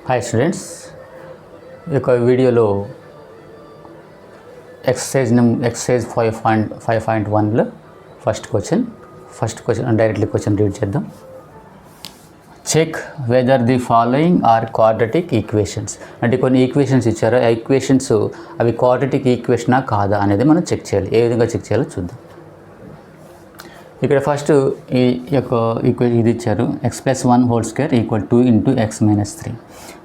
Hi students, ఈ యొక్క వీడియోలో ఎక్సర్సైజ్ 5.1లో first question directly question read చేద్దాం. Check whether the following are quadratic equations. అంటే కొన్ని ఈక్వేషన్స్ ఇచ్చారు, ఆ ఈక్వేషన్స్ అవి క్వాడ్రాటిక్ ఈక్వేషనా కాదా అనేది మనం చెక్ చేయాలి. ఏ విధంగా చెక్ చేయాలో చూద్దాం. ఇక్కడ ఫస్ట్ ఈ యొక్క ఈక్వేషన్ ఇది ఇచ్చారు, x+1² = 2 × x - 3.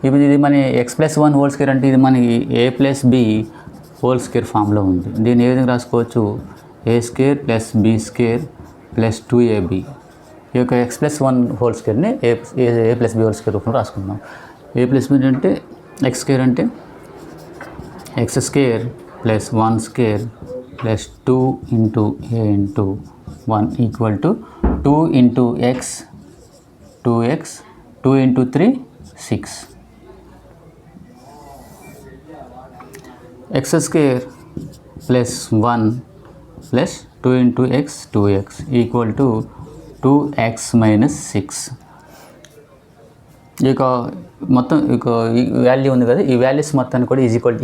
ఇప్పుడు ఇది మన x+1² అంటే ఇది మనకి a+b² ఫామ్లో ఉంది. దీన్ని ఏ విధంగా రాసుకోవచ్చు? a² + b² + 2ab. ఈ యొక్క x+1² a+b² రూపంలో రాసుకుందాం. a+b అంటే x² అంటే x² + 1² + 2 × a × 1 = 2 × x 2x 2 × 3 6. x² + 1 + 2 × x 2x = 2x - 6. ఈ యొక్క మొత్తం ఈ వాల్యూ ఉంది కదా, ఈ వాల్యూస్ మొత్తాన్ని కూడా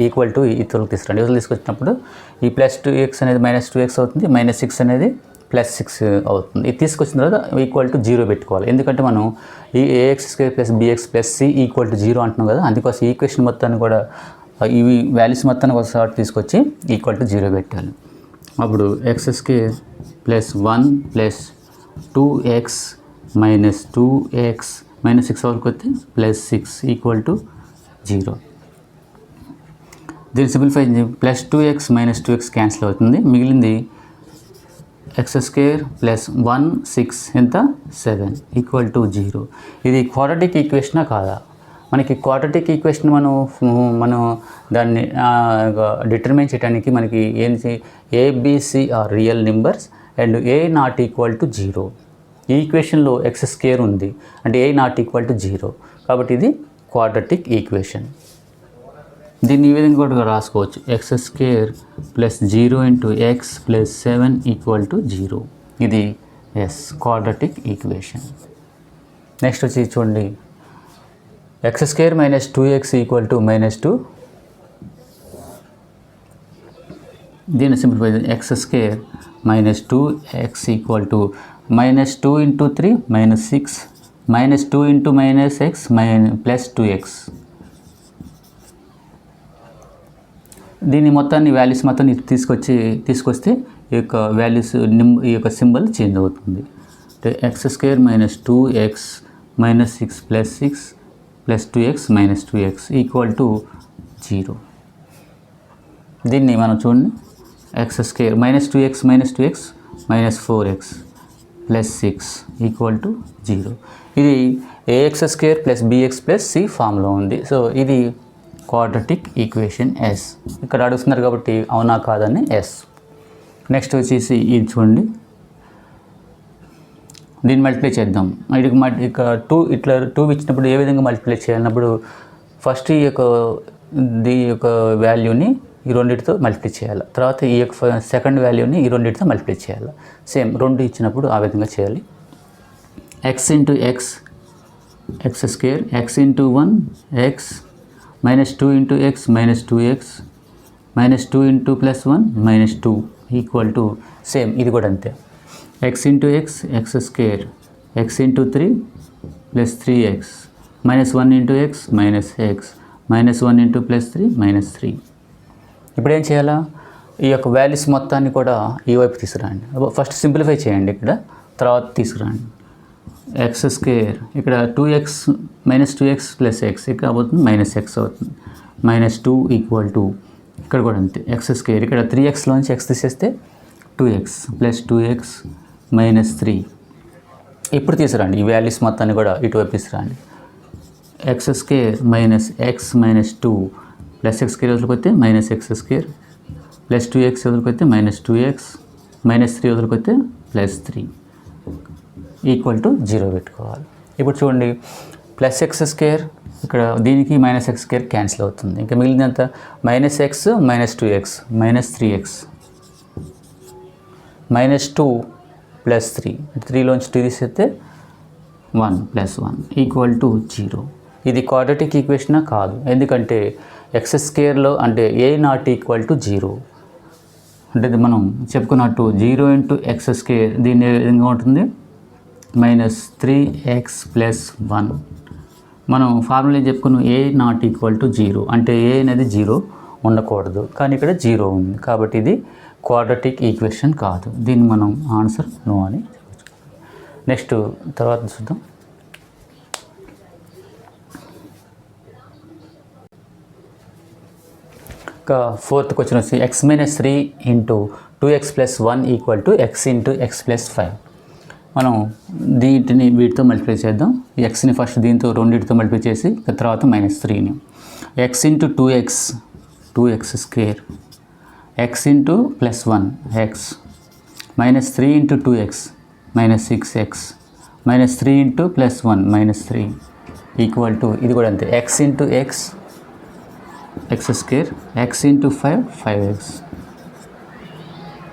ఈక్వల్ టు ఇతరులకు తీసుకురండి. ఇతరులు తీసుకొచ్చినప్పుడు ఈ +2x అనేది -2x అవుతుంది, -6 అనేది +6 అవుతుంది. ఇది తీసుకొచ్చిన తర్వాత =0 పెట్టుకోవాలి. ఎందుకంటే మనం ఈ ax² + bx + c = 0 అంటున్నాం కదా, అందుకోసం ఈక్వేషన్ మొత్తాన్ని కూడా ఈ వాల్యూస్ మొత్తాన్ని ఒకసారి తీసుకొచ్చి =0 పెట్టాలి. అప్పుడు x² + 1 + 2x - 2x -6 వరకు వస్తే +6 = 0. దీన్ని సింప్లిఫై +2x - 2x క్యాన్సిల్ అవుతుంది, మిగిలింది x² + 1 6 ఎంత 7 = 0. ఇది క్వాడ్రాటిక్ ఈక్వేషనా కాదా? మనకి క్వాడ్రాటిక్ ఈక్వేషన్ మనం దాన్ని డిటర్మైన్ చేయడానికి మనకి ఏంటి, ABC are real numbers and a ≠ 0. ఈ ఈక్వేషన్లో x² ఉంది అంటే a ≠ 0, కాబట్టి ఇది క్వాడ్రాటిక్ ఈక్వేషన్. దీన్ని ఈ విధంగా కూడా రాసుకోవచ్చు, x² + 0 × x + 7 = 0. ఇది క్వాడ్రాటిక్ ఈక్వేషన్. నెక్స్ట్ వచ్చి చూడండి, x² - 2x = -2. దీన్ని simplify x² - 2x = -2 × 3 -6 -2 × -x + 2x. దీని మొత్తాన్ని వాల్యూస్ మొత్తాన్ని తీసుకొస్తే ఈ యొక్క వాల్యూస్ ఈ యొక్క సింబల్ చేంజ్ అవుతుంది. అంటే x² - 2x - 6 + 6 + 2x - 2x = 0. దీన్ని మనం చూడండి, x² - 2x - 2x -4x + 6 = 0. ఇది ax² + bx + c ఫామ్లో ఉంది. సో ఇది క్వాడ్రాటిక్ ఈక్వేషన్ S. ఇక్కడ అడుగుతున్నారు కాబట్టి అవునా కాదని S. నెక్స్ట్ వచ్చేసి ఇది చూడండి, దీన్ని మల్టిప్లై చేద్దాం. ఇక 2 ఇట్లా 2 ఇచ్చినప్పుడు ఏ విధంగా మల్టిప్లై చేయాలన్నప్పుడు ఫస్ట్ ఈ యొక్క వాల్యూని ఈ రెండింటితో మల్టిప్లై చేయాలి, తర్వాత ఈ యొక్క సెకండ్ వాల్యూని ఈ రెండింటితో మల్టిప్లై చేయాలి. సేమ్ 2 ఇచ్చినప్పుడు ఆ విధంగా చేయాలి. x × x x² x × 1 x -2 × x -2x -2 × +1 -2 = same ఇది కూడా అంతే, x × x x² x × 3 + 3x -1 × x -x -1 × +3 -3. ఇప్పుడు ఏం చేయాలా? ఈ యొక్క వాల్యూస్ మొత్తాన్ని కూడా ఈ వైపు తీసుకురండి. ఫస్ట్ సింప్లిఫై చేయండి, ఇక్కడ తర్వాత తీసుకురండి. x² ఇక్కడ 2x -2x + x ఇక్కడ అవుతుంది -x అవుతుంది, -2 = ఇక్కడ కూడా అంతే, x² ఇక్కడ 3xలోంచి x తీసేస్తే 2x + 2x -3. ఇప్పుడు తీసుకురండి ఈ వాల్యూస్ మొత్తాన్ని కూడా ఇటువైపు తీసుకురండి. x² - x -2 +x² వదిలిపోతే -x² + 2x వదిలిపోతే -2x -3 వదిలిపోతే +3 = 0 పెట్టుకోవాలి. ఇప్పుడు చూడండి, +x² ఇక్కడ దీనికి -x² క్యాన్సిల్ అవుతుంది, ఇంకా మిగిలినంత -x -2x -3x -2 + 3 3లోంచి 2 తీసేస్తే 1 + 1 = 0. ఇది క్వాడ్రాటిక్ ఈక్వేషనా కాదు, ఎందుకంటే ఎక్స్ స్క్వేర్లో అంటే ఏ నాట్ ఈక్వల్ టు 0 అంటే ఇది మనం చెప్పుకున్నట్టు 0 ఇంటూ ఎక్స్ స్క్వేర్ దీన్ని ఏ విధంగా ఉంటుంది -3x + 1. మనం ఫార్ములా చెప్పుకున్నాం ఏ నాట్ ఈక్వల్ టు 0 అంటే ఏ అనేది 0 ఉండకూడదు, కానీ ఇక్కడ 0 ఉంది కాబట్టి ఇది క్వాడ్రాటిక్ ఈక్వేషన్ కాదు. దీన్ని మనం ఆన్సర్ నో అని చెప్పచ్చు. నెక్స్ట్ తర్వాత చూద్దాం. ఇంకా ఫోర్త్ క్వశ్చన్ వచ్చి x - 3 into 2x + 1 equal to x into x + 5. మనం వీటితో మల్టిప్లై చేద్దాం. ఎక్స్ని ఫస్ట్ దీంతో రెండింటితో మల్టిప్లై చేసి తర్వాత -3ని x into 2x square x into +1 x -3 into 2x -6x -3 into +1 -3 equal to ఇది కూడా అంతే x into x square x into 5x.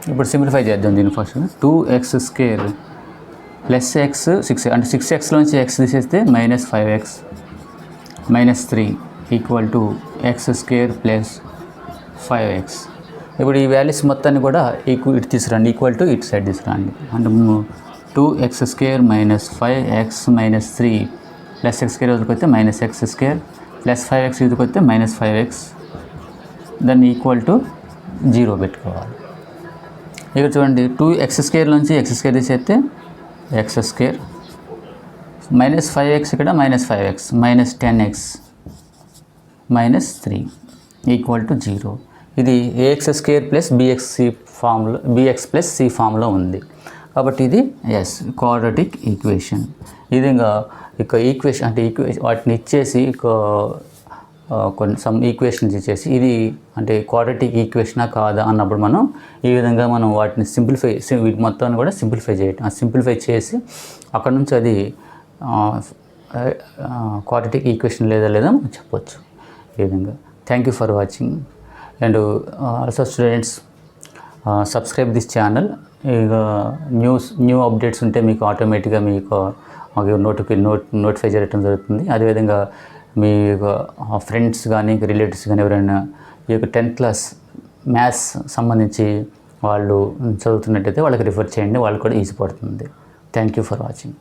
ఇప్పుడు సింప్లిఫై చేద్దాం దీన్ని first. 2x square plus X 6 అంటే 6xలోంచి x తీసేస్తే -5x -3 equal to x square plus 5x. ఇప్పుడు ఈ వాల్యూస్ మొత్తాన్ని కూడా ఇటు తీసుకురండి, ఈక్వల్ టు ఇటు సైడ్ తీసుకురండి. అంటే 2x square -5x -3 plus x square వదిలిపోతే -x స్క్వేర్ ప్లస్ 5x వదిలిపోతే -5x దాన్ని ఈక్వల్ టు 0 పెట్టుకోవాలి. ఇక్కడ చూడండి 2x స్క్వేర్లోంచి x స్క్వేర్ తీసేస్తే x స్క్వేర్ -5x ఇక్కడ -5x -10x -3 ఈక్వల్ టు 0. ఇది ax square plus bx plus c ఫామ్లో ఉంది కాబట్టి ఇది క్వాడ్రాటిక్ ఈక్వేషన్. ఈ విధంగా ఇక ఈక్వేషన్ అంటే వాటిని ఇచ్చేసి సమ్ ఈక్వేషన్స్ ఇచ్చేసి ఇది అంటే క్వాడ్రాటిక్ ఈక్వేషనా కాదా అన్నప్పుడు మనం ఈ విధంగా మనం వాటిని వీటి మొత్తాన్ని కూడా సింప్లిఫై చేసి అక్కడ నుంచి అది క్వాడ్రాటిక్ ఈక్వేషన్ లేదా చెప్పొచ్చు. ఈ విధంగా thank you for watching and also students subscribe this channel. ఇక న్యూ అప్డేట్స్ ఉంటే మీకు ఆటోమేటిక్గా మీకు నోటిఫై చేయడం జరుగుతుంది. అదేవిధంగా మీ ఫ్రెండ్స్ కానీ రిలేటివ్స్ కానీ ఎవరైనా ఈ యొక్క 10th క్లాస్ మ్యాథ్స్ సంబంధించి వాళ్ళు చదువుతున్నట్టయితే వాళ్ళకి రిఫర్ చేయండి, వాళ్ళకి కూడా ఈజీ పడుతుంది. Thank you for watching.